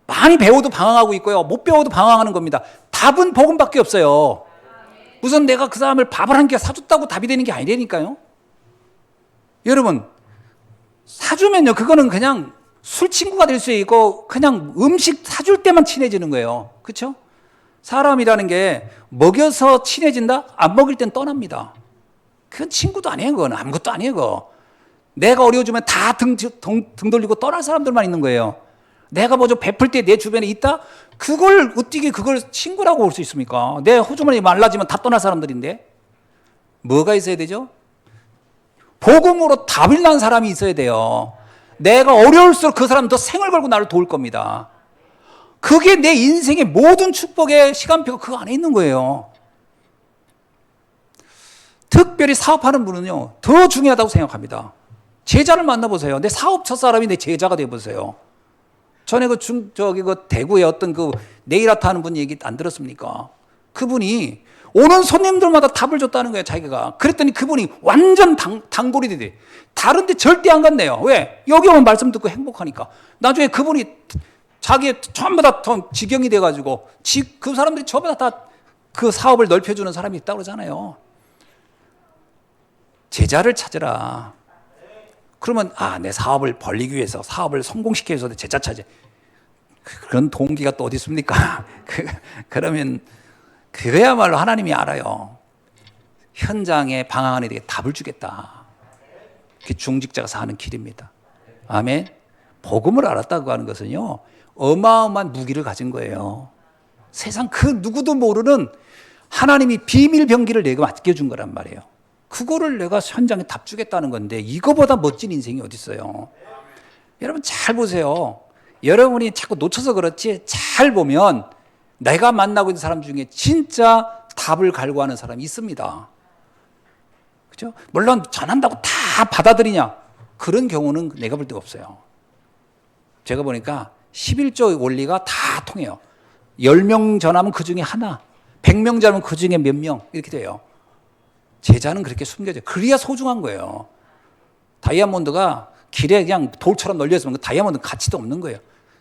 많이 배워도 방황하고 있고요. 못 배워도 방황하는 겁니다. 답은 복음밖에 없어요. 우선 내가 그 사람을 밥을 한 끼 사줬다고 답이 되는 게 아니라니까요. 여러분 사주면요 그거는 그냥 술 친구가 될 수 있고 그냥 음식 사줄 때만 친해지는 거예요. 그렇죠? 사람이라는 게 먹여서 친해진다? 안 먹일 땐 떠납니다. 그건 친구도 아니에요. 그건 아무것도 아니에요. 그거. 내가 어려워지면 다 등 돌리고 떠날 사람들만 있는 거예요. 내가 뭐 좀 베풀 때 내 주변에 있다? 그걸 어떻게 그걸 친구라고 볼 수 있습니까? 내 호주머니 말라지면 다 떠날 사람들인데. 뭐가 있어야 되죠? 복음으로 답을 난 사람이 있어야 돼요. 내가 어려울수록 그 사람은 더 생을 걸고 나를 도울 겁니다. 그게 내 인생의 모든 축복의 시간표가 그 안에 있는 거예요. 특별히 사업하는 분은요 더 중요하다고 생각합니다. 제자를 만나보세요. 내 사업 첫 사람이 내 제자가 돼보세요. 전에 그 대구에 어떤 그 네일 아트 하는 분 얘기 안 들었습니까? 그분이 오는 손님들마다 답을 줬다는 거예요, 자기가. 그랬더니 그분이 완전 단골이 되대. 다른 데 절대 안 갔네요. 왜? 여기 오면 말씀 듣고 행복하니까. 나중에 그분이 자기 전부 다 직영이 돼가지고 그 사람들이 전부 다 그 사업을 넓혀주는 사람이 있다고 그러잖아요. 제자를 찾으라. 그러면 내 사업을 벌리기 위해서 사업을 성공시키기 위해서 제자 찾아. 그런 동기가 또 어디 있습니까? 그러면 그거야말로 하나님이 알아요. 현장에 방황하는 데게 답을 주겠다. 그게 중직자가 사는 길입니다. 아멘. 복음을 알았다고 하는 것은요 어마어마한 무기를 가진 거예요. 세상 그 누구도 모르는 하나님이 비밀 병기를 내가 맡겨준 거란 말이에요. 그거를 내가 현장에 답 주겠다는 건데 이거보다 멋진 인생이 어디 있어요. 여러분 잘 보세요. 여러분이 자꾸 놓쳐서 그렇지 잘 보면 내가 만나고 있는 사람 중에 진짜 답을 갈구하는 사람이 있습니다. 그죠? 물론 전한다고 다 받아들이냐? 그런 경우는 내가 볼 데가 없어요. 제가 보니까 11조 원리가 다 통해요. 10명 전하면 그 중에 하나, 100명 전하면 그 중에 몇 명 이렇게 돼요. 제자는 그렇게 숨겨져요. 그래야 소중한 거예요. 다이아몬드가 길에 그냥 돌처럼 널려있으면 그 다이아몬드는 가치도 없는 거예요.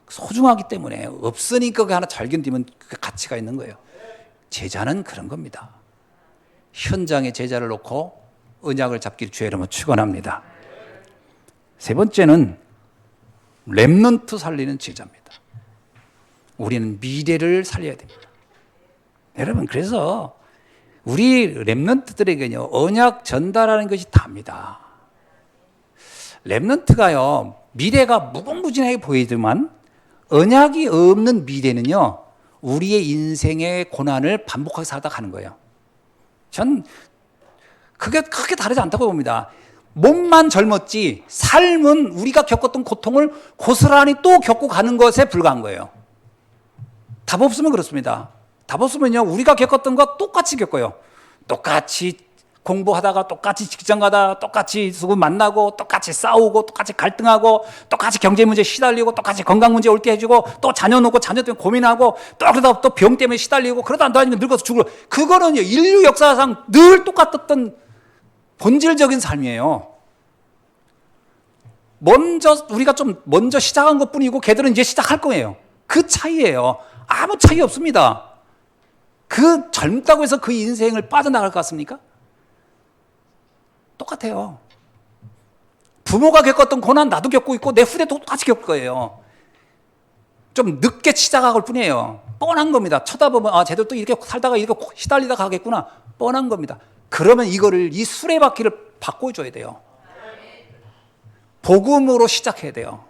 소중하기 때문에 없으니까 그거 하나 잘 견디면 그 가치가 있는 거예요. 제자는 그런 겁니다. 현장에 제자를 놓고 언약을 잡기를 주의 이름으로 축원합니다. 세 번째는 렘넌트 살리는 제자입니다. 우리는 미래를 살려야 됩니다. 여러분, 그래서 우리 렘넌트들에게는요, 언약 전달하는 것이 답니다. 렘넌트가요, 미래가 무궁무진하게 보이지만 언약이 없는 미래는요, 우리의 인생의 고난을 반복하게 살다 가는 거예요. 전 그게 크게 다르지 않다고 봅니다. 몸만 젊었지 삶은 우리가 겪었던 고통을 고스란히 또 겪고 가는 것에 불과한 거예요. 답 없으면 그렇습니다. 답 없으면요, 우리가 겪었던 거 똑같이 겪어요. 똑같이 공부하다가 똑같이 직장 가다가 똑같이 누구 만나고 똑같이 싸우고 똑같이 갈등하고 똑같이 경제 문제 시달리고 똑같이 건강 문제 올 때 해주고 또 자녀 놓고 자녀 때문에 고민하고 또 그러다 또 병 때문에 시달리고 그러다 안 다니면 늙어서 죽을. 그거는요, 인류 역사상 늘 똑같았던 본질적인 삶이에요. 우리가 좀 먼저 시작한 것 뿐이고 걔들은 이제 시작할 거예요. 그 차이예요. 아무 차이 없습니다. 그 젊다고 해서 그 인생을 빠져나갈 것 같습니까? 똑같아요. 부모가 겪었던 고난 나도 겪고 있고 내 후대도 똑같이 겪을 거예요. 좀 늦게 시작할 뿐이에요. 뻔한 겁니다. 쳐다보면 쟤들 또 이렇게 살다가 이렇게 시달리다 가겠구나. 뻔한 겁니다. 그러면 이 수레바퀴를 바꿔줘야 돼요. 복음으로 시작해야 돼요.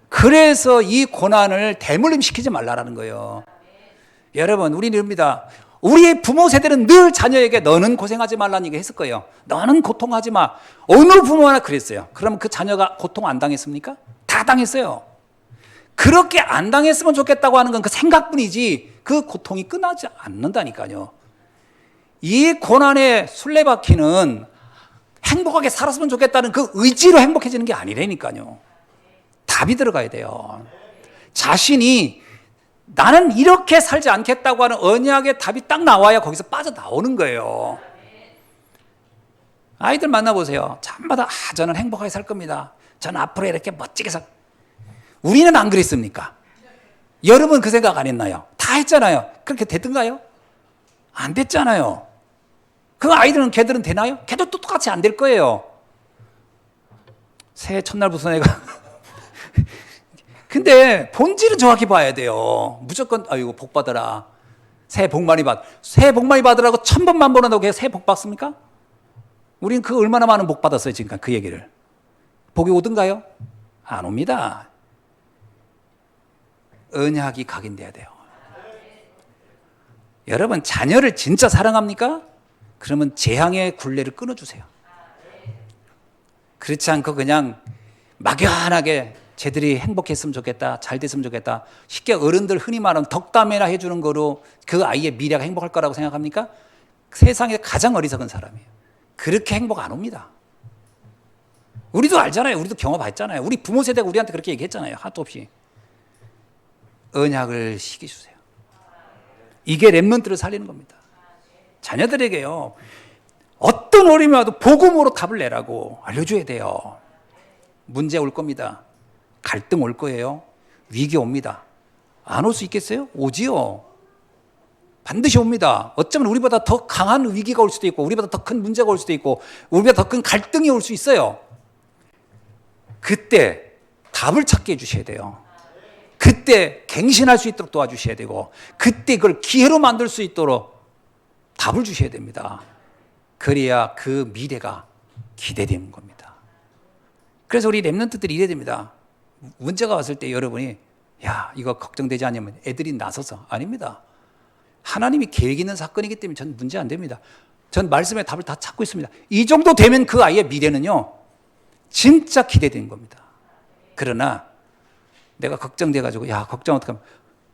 그래서 이 고난을 대물림시키지 말라라는 거예요. 여러분, 우리는 이럽니다. 우리의 부모 세대는 늘 자녀에게 너는 고생하지 말라는 얘기 했을 거예요. 너는 고통하지 마. 어느 부모나 그랬어요. 그러면 그 자녀가 고통 안 당했습니까? 다 당했어요. 그렇게 안 당했으면 좋겠다고 하는 건 그 생각뿐이지 그 고통이 끝나지 않는다니까요. 이 고난의 술래바퀴는 행복하게 살았으면 좋겠다는 그 의지로 행복해지는 게 아니라니까요. 답이 들어가야 돼요. 자신이 나는 이렇게 살지 않겠다고 하는 언약의 답이 딱 나와야 거기서 빠져나오는 거예요. 아이들 만나보세요. 참마다 저는 행복하게 살 겁니다. 저는 앞으로 이렇게 멋지게 우리는 안 그랬습니까? 여러분 그 생각 안 했나요? 다 했잖아요. 그렇게 됐던가요? 안 됐잖아요. 그 아이들은 걔들은 되나요? 걔도 똑같이 안 될 거예요. 새해 첫날부터 내가 근데 본질은 정확히 봐야 돼요. 무조건 아이고 복 받아라. 새해 복 많이 받으라고 1000번만 번한다고 걔 새해 복 받습니까? 우리는 그 얼마나 많은 복 받았어요 지금까지 그 얘기를. 복이 오든가요? 안 옵니다. 언약이 각인돼야 돼요. 여러분 자녀를 진짜 사랑합니까? 그러면 재앙의 굴레를 끊어주세요. 그렇지 않고 그냥 막연하게 쟤들이 행복했으면 좋겠다, 잘 됐으면 좋겠다, 쉽게 어른들 흔히 말하는 덕담회나 해주는 거로 그 아이의 미래가 행복할 거라고 생각합니까? 세상에 가장 어리석은 사람이에요. 그렇게 행복 안 옵니다. 우리도 알잖아요. 우리도 경험했잖아요. 우리 부모 세대가 우리한테 그렇게 얘기했잖아요. 하도 없이. 언약을 시켜주세요. 이게 렘넌트를 살리는 겁니다. 자녀들에게요, 어떤 어려움이 와도 복음으로 답을 내라고 알려줘야 돼요. 문제 올 겁니다. 갈등 올 거예요. 위기 옵니다. 안 올 수 있겠어요? 오지요. 반드시 옵니다. 어쩌면 우리보다 더 강한 위기가 올 수도 있고 우리보다 더 큰 문제가 올 수도 있고 우리보다 더 큰 갈등이 올 수 있어요. 그때 답을 찾게 해주셔야 돼요. 그때 갱신할 수 있도록 도와주셔야 되고 그때 그걸 기회로 만들 수 있도록 답을 주셔야 됩니다. 그래야 그 미래가 기대되는 겁니다. 그래서 우리 렘넌트들이 이래야 됩니다. 문제가 왔을 때 여러분이 야 이거 걱정되지 않으면 애들이 나서서 아닙니다. 하나님이 계획 있는 사건이기 때문에 전 문제 안 됩니다. 전 말씀의 답을 다 찾고 있습니다. 이 정도 되면 그 아이의 미래는요 진짜 기대되는 겁니다. 그러나 내가 걱정돼가지고 야 걱정 어떡하면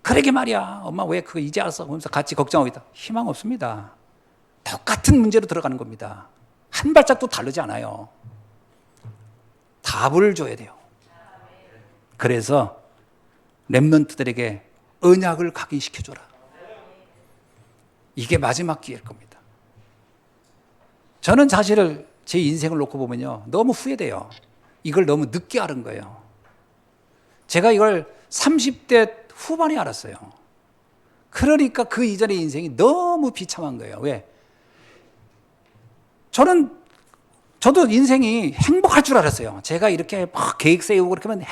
그러게 말이야 엄마 왜 그거 이제 알았어 그러면서 같이 걱정하고 있다. 희망 없습니다. 똑같은 문제로 들어가는 겁니다. 한 발짝도 다르지 않아요. 답을 줘야 돼요. 그래서 렘넌트들에게 언약을 각인시켜줘라. 이게 마지막 기회일 겁니다. 저는 사실을 제 인생을 놓고 보면요 너무 후회돼요. 이걸 너무 늦게 알은 거예요. 제가 이걸 30대 후반에 알았어요. 그러니까 그 이전의 인생이 너무 비참한 거예요. 왜? 저도 인생이 행복할 줄 알았어요. 제가 이렇게 막 계획 세우고 그렇게 하면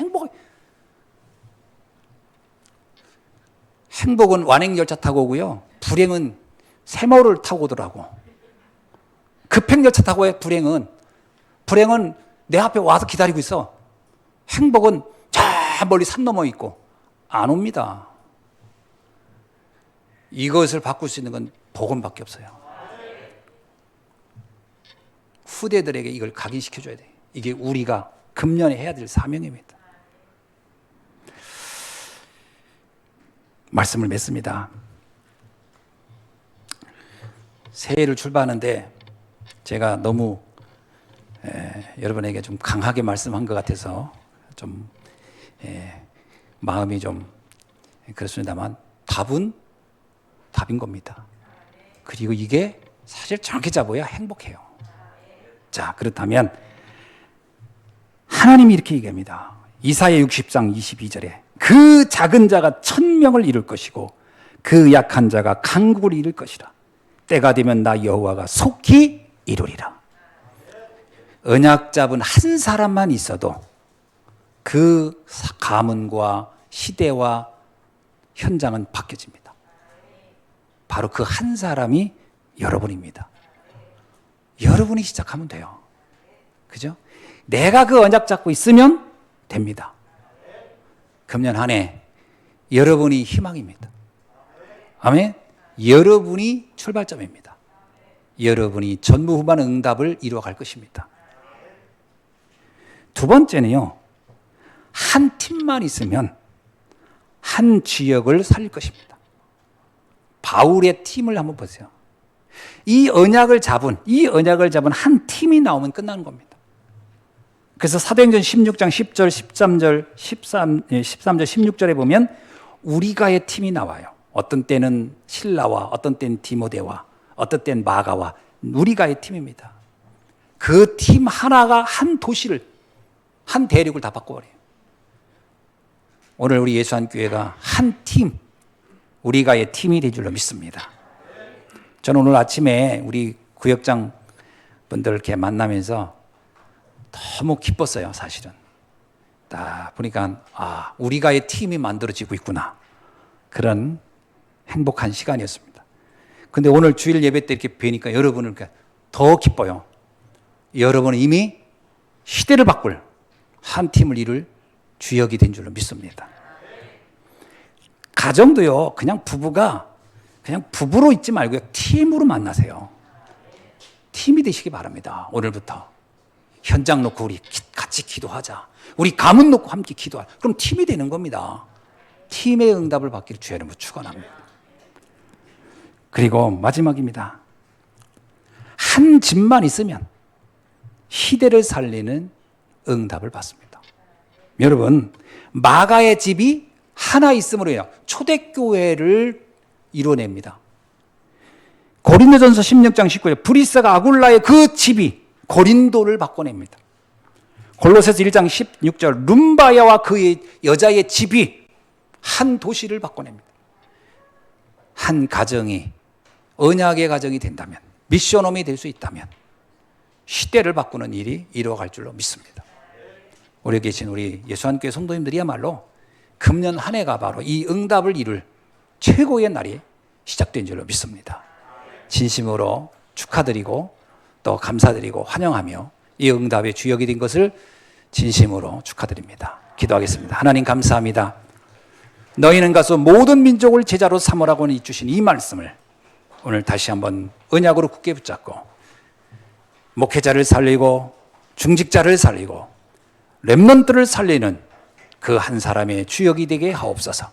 행복은 완행열차 타고 오고요. 불행은 세모를 타고 오더라고. 급행열차 타고 해, 불행은. 불행은 내 앞에 와서 기다리고 있어. 행복은 저 멀리 산 넘어 있고 안 옵니다. 이것을 바꿀 수 있는 건 복음밖에 없어요. 후대들에게 이걸 각인시켜줘야 돼. 이게 우리가 금년에 해야 될 사명입니다. 말씀을 맺습니다. 새해를 출발하는데 제가 너무 여러분에게 좀 강하게 말씀한 것 같아서 좀 마음이 좀 그렇습니다만 답은 답인 겁니다. 그리고 이게 사실 정확히 잡아야 행복해요. 자, 그렇다면 하나님이 이렇게 얘기합니다. 이사야 60장 22절에 그 작은 자가 1000명을 이룰 것이고 그 약한 자가 강국을 이룰 것이라. 때가 되면 나 여호와가 속히 이루리라. 언약 잡은 한 사람만 있어도 그 가문과 시대와 현장은 바뀌어집니다. 바로 그 한 사람이 여러분입니다. 여러분이 시작하면 돼요. 그죠? 내가 그 언약 잡고 있으면 됩니다. 금년 한 해 여러분이 희망입니다. 아멘. 여러분이 출발점입니다. 여러분이 전무후무한 응답을 이루어갈 것입니다. 두 번째는요, 한 팀만 있으면 한 지역을 살릴 것입니다. 바울의 팀을 한번 보세요. 이 언약을 잡은 한 팀이 나오면 끝나는 겁니다. 그래서 사도행전 16장 10절, 13절, 16절에 보면 우리가의 팀이 나와요. 어떤 때는 실라와 어떤 때는 디모데와 어떤 때는 마가와 우리가의 팀입니다. 그 팀 하나가 한 도시를, 한 대륙을 다 바꿔버려요. 오늘 우리 예수한교회가 한 팀, 우리가의 팀이 될 줄로 믿습니다. 저는 오늘 아침에 우리 구역장 분들 이렇게 만나면서 너무 기뻤어요, 사실은. 딱 보니까, 우리가의 팀이 만들어지고 있구나. 그런 행복한 시간이었습니다. 근데 오늘 주일 예배 때 이렇게 뵈니까 여러분을 더 기뻐요. 여러분은 이미 시대를 바꿀 한 팀을 이룰 주역이 된 줄로 믿습니다. 가정도요, 그냥 부부가 그냥 부부로 있지 말고요, 팀으로 만나세요. 팀이 되시기 바랍니다. 오늘부터. 현장 놓고 우리 같이 기도하자. 우리 가문 놓고 함께 기도하자. 그럼 팀이 되는 겁니다. 팀의 응답을 받기를 주의 이름으로 축원합니다. 그리고 마지막입니다. 한 집만 있으면 시대를 살리는 응답을 받습니다. 여러분, 마가의 집이 하나 있음으로요, 초대교회를 이뤄냅니다. 고린도전서 16장 19절, 브리스가 아굴라의 그 집이 고린도를 바꿔냅니다. 골로새서 1장 16절, 룸바야와 그의 여자의 집이 한 도시를 바꿔냅니다. 한 가정이 언약의 가정이 된다면, 미션홈이 될 수 있다면 시대를 바꾸는 일이 이루어갈 줄로 믿습니다. 우리 계신 우리 예수한교회 성도님들이야말로 금년 한 해가 바로 이 응답을 이룰 최고의 날이 시작된 줄로 믿습니다. 진심으로 축하드리고 또 감사드리고 환영하며 이 응답의 주역이 된 것을 진심으로 축하드립니다. 기도하겠습니다. 하나님 감사합니다. 너희는 가서 모든 민족을 제자로 삼으라고 주신 이 말씀을 오늘 다시 한번 언약으로 굳게 붙잡고 목회자를 살리고 중직자를 살리고 렘넌트를 살리는 그 한 사람의 주역이 되게 하옵소서.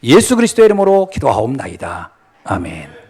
예수 그리스도의 이름으로 기도하옵나이다. 아멘.